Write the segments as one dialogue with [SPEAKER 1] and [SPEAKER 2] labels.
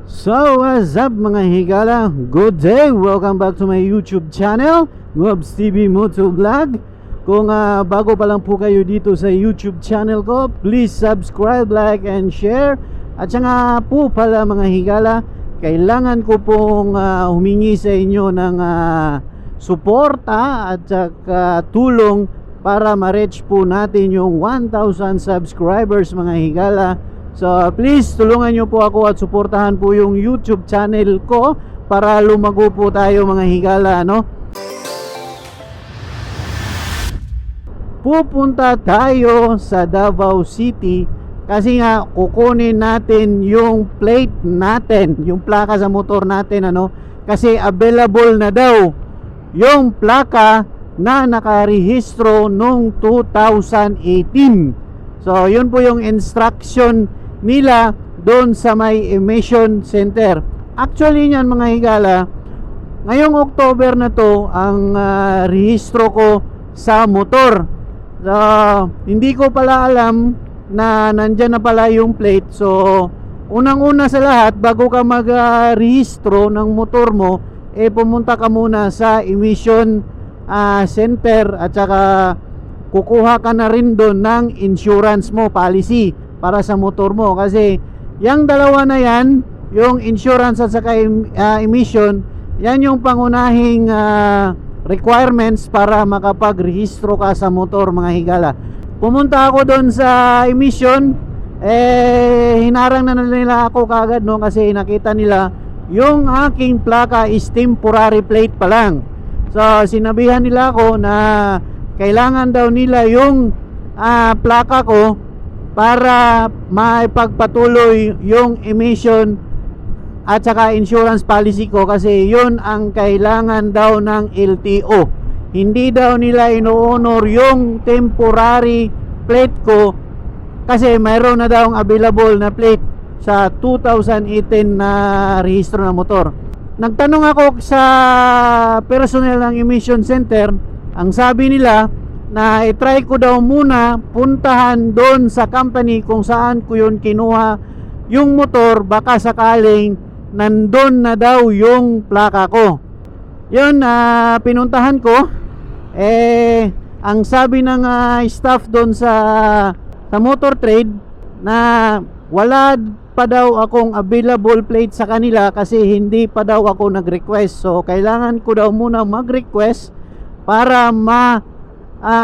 [SPEAKER 1] So what's up mga higala? Good day! Welcome back to my YouTube channel, Ngobs TV Moto Vlog. Kung bago pa lang po kayo dito sa YouTube channel ko, please subscribe, like, and share. At saka po pala mga higala, kailangan ko pong humingi sa inyo ng suporta at saka tulong para ma-reach po natin yung 1,000 subscribers mga higala. So please tulungan nyo po ako at suportahan po yung YouTube channel ko para lumago po tayo mga higala, no? Pupunta tayo sa Davao City kasi nga kukunin natin yung plate natin, yung plaka sa motor natin, ano? Kasi available na daw yung plaka na nakarehistro nung 2018. So yun po yung instruction nila doon sa may emission center. Actually niyan mga higala, ngayong October na to ang rehistro ko sa motor. Hindi ko pala alam na nandyan na pala yung plate. So unang-una sa lahat, bago ka mag-rehistro ng motor mo, pumunta ka muna sa emission center at saka kukuha ka na rin doon ng insurance mo, policy para sa motor mo. Kasi yung dalawa na yan, yung insurance at saka emission, yan yung pangunahing requirements para makapag-rehistro ka sa motor mga higala. Pumunta ako doon sa emission, hinarang na nila ako kagad, no? Kasi nakita nila yung aking plaka is temporary plate pa lang. So sinabihan nila ako na kailangan daw nila yung plaka ko para maipagpatuloy yung emission at saka insurance policy ko, kasi yun ang kailangan daw ng LTO. Hindi daw nila ino-honor yung temporary plate ko kasi mayroon na daw available na plate sa 2018 na rehistro na motor. Nagtanong ako sa personnel ng emission center. Ang sabi nila na i-try ko daw muna puntahan doon sa company kung saan ko yun kinuha yung motor, baka sakaling nandun na daw yung plaka ko. Yun, pinuntahan ko. Ang sabi ng staff doon sa motor trade na wala pa daw akong available plate sa kanila kasi hindi pa daw ako nag-request. So kailangan ko daw muna mag-request para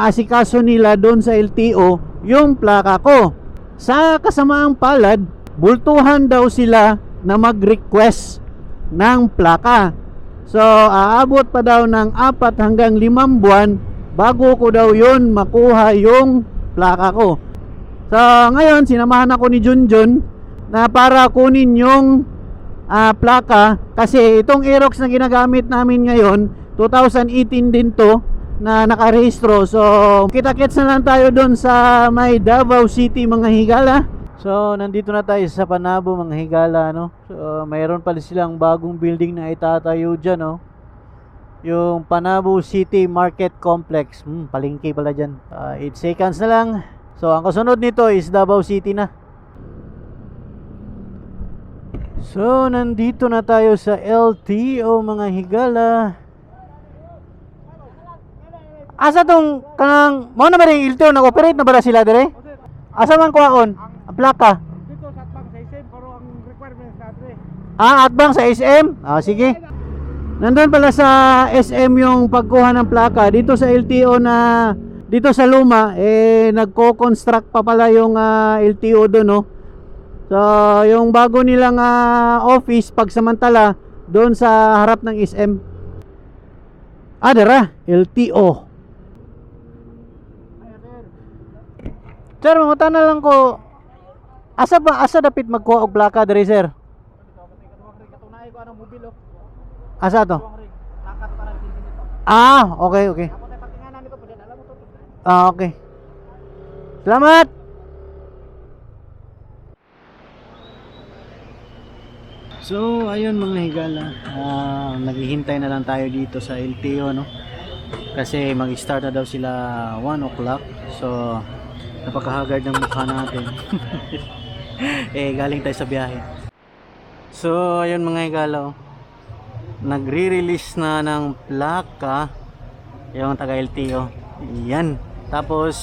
[SPEAKER 1] asikaso nila doon sa LTO yung plaka ko. Sa kasamaang palad, bultuhan daw sila na mag-request ng plaka. So aabot pa daw ng 4 hanggang 5 buwan bago ko daw yun makuha yung plaka ko. So ngayon sinamahan ako ni Junjun na para kunin yung plaka, kasi itong Aerox na ginagamit namin ngayon 2018 din to na nakarehistro. So kita-kits na lang tayo doon sa may Davao City mga higala. So nandito na tayo sa Panabo mga higala, no? So mayroon pala silang bagong building na itatayo dyan, no? Yung Panabo City Market Complex. Palengke pala dyan. 8 seconds na lang. So ang kasunod nito is Davao City na. So nandito na tayo sa LTO mga higala. Asa tong kanang mo na ba ring LTO, nag-operate na ba sila dire? Asa man kuhaon ang plaka?
[SPEAKER 2] Dito sa atbang sa SM, pero ang requirements natin
[SPEAKER 1] Atbang sa SM? Sige. Nandun pala sa SM yung pagkuha ng plaka. Dito sa LTO na dito sa Luma, nagko-construct pa pala yung LTO doon, no? So yung bago nilang office pagsamantala doon sa harap ng SM. Dara, LTO. Sir, mangutan na lang ko. Asa dapit magkuha og plaka diri, sir? Asa to? Okay. Okay. Salamat. So, ayun mga higala. Naghihintay na lang tayo dito sa LTO, no? Kasi mag-start na daw sila 1 o'clock. So, napakahagard ng mukha natin. Galing tayo sa biyahe. So, ayun mga higala, oh. Nagre-release na ng plaka yung taga LTO. Yan. Tapos,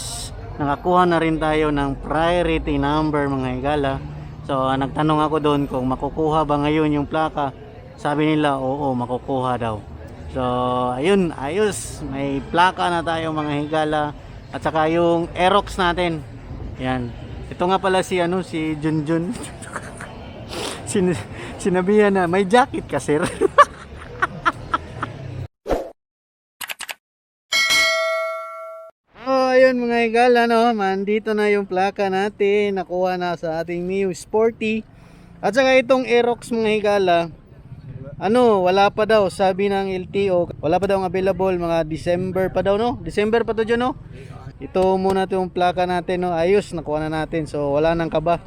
[SPEAKER 1] nakakuha na rin tayo ng priority number mga higala. So, nagtanong ako doon kung makukuha ba ngayon yung plaka. Sabi nila, oo, makukuha daw. So, ayun, ayos. May plaka na tayo mga higala. At saka yung Aerox natin. Yan. Ito nga pala si Junjun. Sinabihan na, may jacket ka sir. Oh, ayun mga higala, no? Mandito na yung plaka natin. Nakuha na sa ating Mio Sporty. At saka itong Aerox mga higala, wala pa daw, sabi ng LTO. Wala pa daw available, mga December pa daw, no? December pa to dyan, no? Ito muna itong plaka natin, no? Ayos, nakuha na natin. So, wala nang kaba.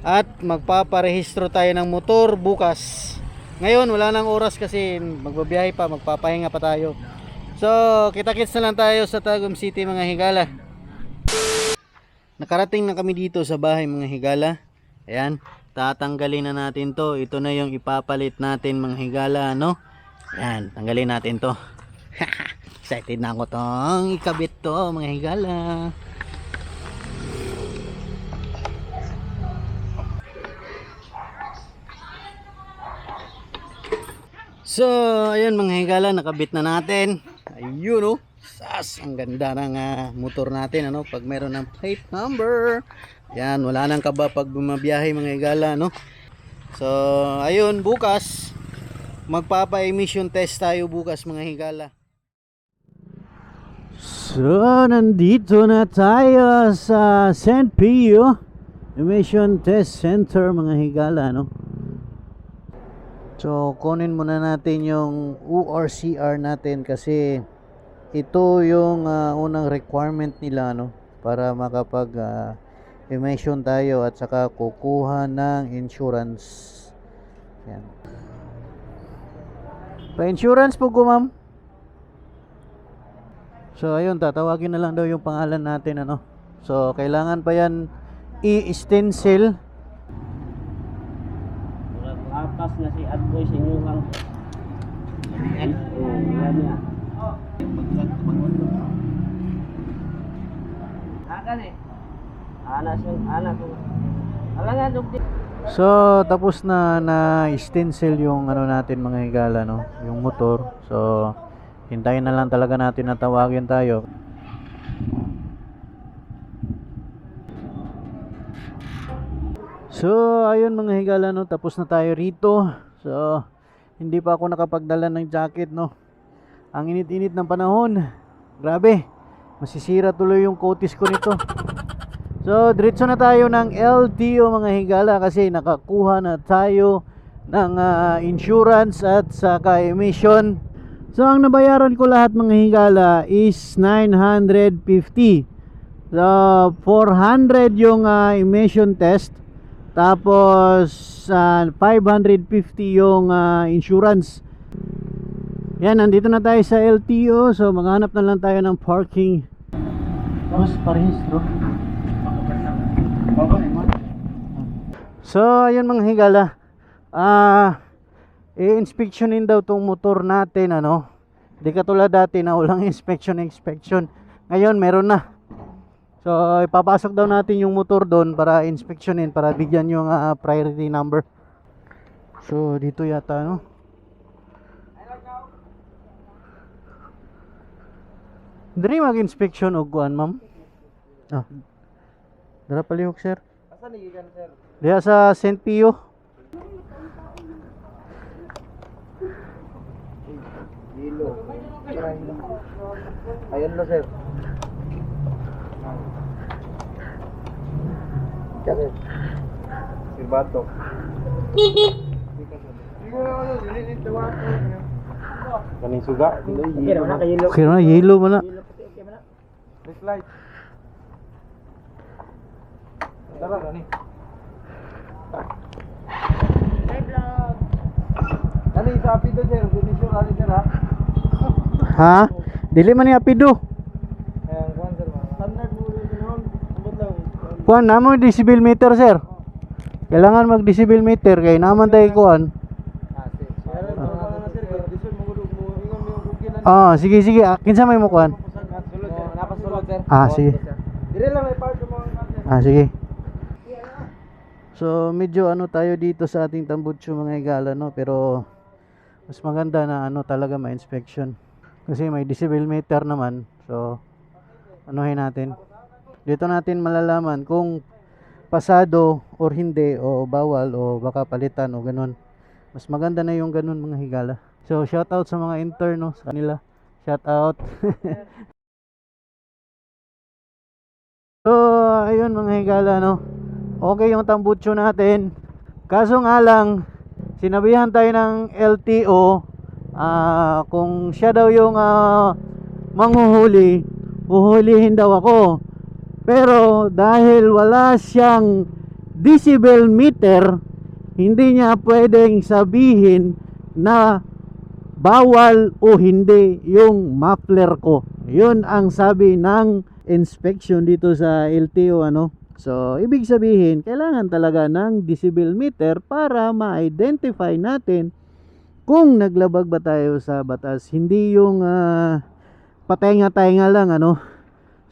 [SPEAKER 1] At magpaparehistro tayo ng motor bukas. Ngayon wala nang oras kasi magbabiyahe pa, magpapahinga pa tayo. So kita-kits na lang tayo sa Tagum City mga higala. Nakarating na kami dito sa bahay mga higala. Ayan, tatanggalin na natin to. Ito na yung ipapalit natin mga higala, no? Ayan, tanggalin natin to. Excited na ako tong ikabit to mga higala. So, ayun mga higala, nakabit na natin. Ayun, oh. Sas, ang ganda ng motor natin, pag meron ng plate number. Yan, wala nang kaba pag bumabiyahe mga higala, no? So, ayun, bukas magpapa-emission test tayo bukas mga higala. So, nandito na tayo sa St. Pio Emission Test Center mga higala, no? So, kunin muna natin yung ORCR natin kasi ito yung unang requirement nila, no? Para makapag emission tayo at saka kukuha ng insurance. Yan. Pa-insurance po ko, ma'am. So, ayun, tatawagin na lang daw yung pangalan natin, So, kailangan pa yan i-stencil.
[SPEAKER 3] Atas na si Adboy sa inyong lang. Yan niya. Akan eh. Anak ko. Alangan dugdi.
[SPEAKER 1] So, tapos na stencil yung natin mga higala, no? Yung motor. So, hintayin na lang talaga natin na tawagin tayo. So, ayun mga higala, no? Tapos na tayo rito. So, hindi pa ako nakapagdala ng jacket, no? Ang init-init ng panahon. Grabe. Masisira tuloy yung coatis ko nito. So, diretso na tayo ng LTO mga higala kasi nakakuha na tayo ng insurance at saka emission. So, ang nabayaran ko lahat mga higala is 950. So, 400 yung emission test. Tapos 550 yung insurance. Yan, nandito na tayo sa LTO. So maghanap na lang tayo ng parking. Tapos parehistro. So ayun mga higala, i-inspectionin daw tong motor natin, Di katulad dati na walang inspection. Ngayon meron na. So, ipapasok daw natin yung motor doon para inspeksyonin, para bigyan yung priority number. So, dito yata, no? Dari mag-inspection o kuan, ma'am? Dara palihok, sir.
[SPEAKER 2] Asa ni gikan sir?
[SPEAKER 1] Diya sa St. Pio.
[SPEAKER 2] Hilo. Ayun na sir. Kasi Silbato. Kaning suga.
[SPEAKER 1] Okay na, yellow mo na.
[SPEAKER 2] Next light. Tara na ni.
[SPEAKER 3] Hi vlog.
[SPEAKER 2] Ano yung sabi doon sir? Gumisyon ano dyan ha?
[SPEAKER 1] Ha? Dili man ni apido.
[SPEAKER 2] Ayan, kuhan sir. Standard mo rin yun. Ambot lang.
[SPEAKER 1] Kuan namo decibel meter, sir. Kailangan mag-decibel meter kay naman tayo kuan. Sige sige. Kinsa may mo kuan?
[SPEAKER 2] Napasulod sir.
[SPEAKER 1] Sige.
[SPEAKER 2] Dire lang may part mo.
[SPEAKER 1] Sige. So medyo ano tayo dito sa ating tambutso mga higala, no, pero mas maganda na ano talaga ma-inspection kasi may decibel meter naman. So anuhin natin. Dito natin malalaman kung pasado or hindi o bawal o baka palitan o ganun. Mas maganda na yung ganun mga higala. So shout out sa mga intern, no, sa kanila. Shout out. So ayun mga higala, no. Okay yung tambutso natin. Kaso nga lang sinabihan tayo ng LTO kung siya daw yung manghuhuli, huhulihin daw ako. Pero dahil wala siyang decibel meter, hindi niya pwedeng sabihin na bawal o hindi yung muffler ko. Yun ang sabi ng inspection dito sa LTO, ano. So ibig sabihin kailangan talaga ng decibel meter para ma-identify natin kung naglabag ba tayo sa batas, hindi yung patenga-tenga lang, ano.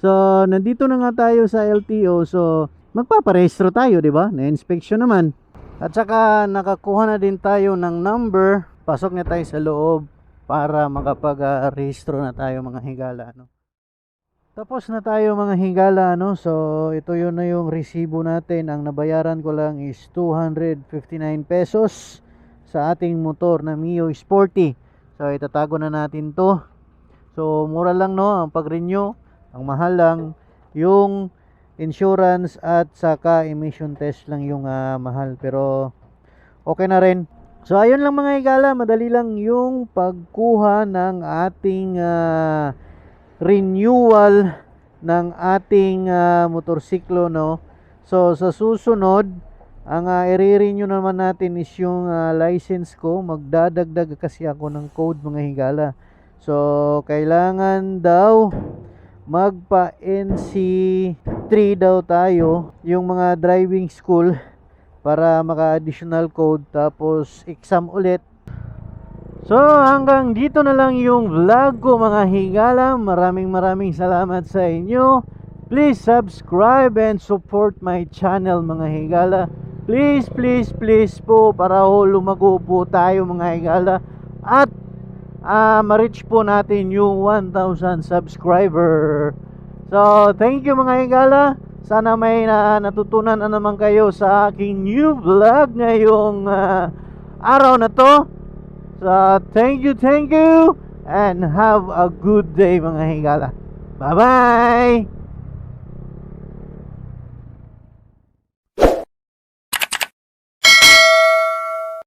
[SPEAKER 1] So nandito na nga tayo sa LTO, so magpaparehistro tayo, di ba? Na-inspection naman. At saka nakakuha na din tayo ng number. Pasok na tayo sa loob para makapag-rehistro na tayo mga higala, no. Tapos na tayo mga higala, no. So ito yun na yung resibo natin. Ang nabayaran ko lang is 259 pesos sa ating motor na Mio Sporty. So itatago na natin to. So mura lang, no, ang pag-renew. Ang mahal lang yung insurance at saka emission test lang yung mahal, pero okay na rin. So ayun lang mga higala, madali lang yung pagkuha ng ating renewal ng ating motorsiklo, no. So sa susunod, ang i-renew naman natin is yung license ko. Magdadagdag kasi ako ng code mga higala. So kailangan daw magpa NC3 daw tayo, yung mga driving school, para maka-additional code, tapos exam ulit. So hanggang dito na lang yung vlog ko mga higala. Maraming salamat sa inyo. Please subscribe and support my channel mga higala. Please po, para lumago po tayo mga higala. At ma-reach po natin yung 1,000 subscriber. So thank you mga higala. Sana may natutunan na naman kayo sa aking new vlog ngayong araw na to. So thank you and have a good day mga higala. Bye bye.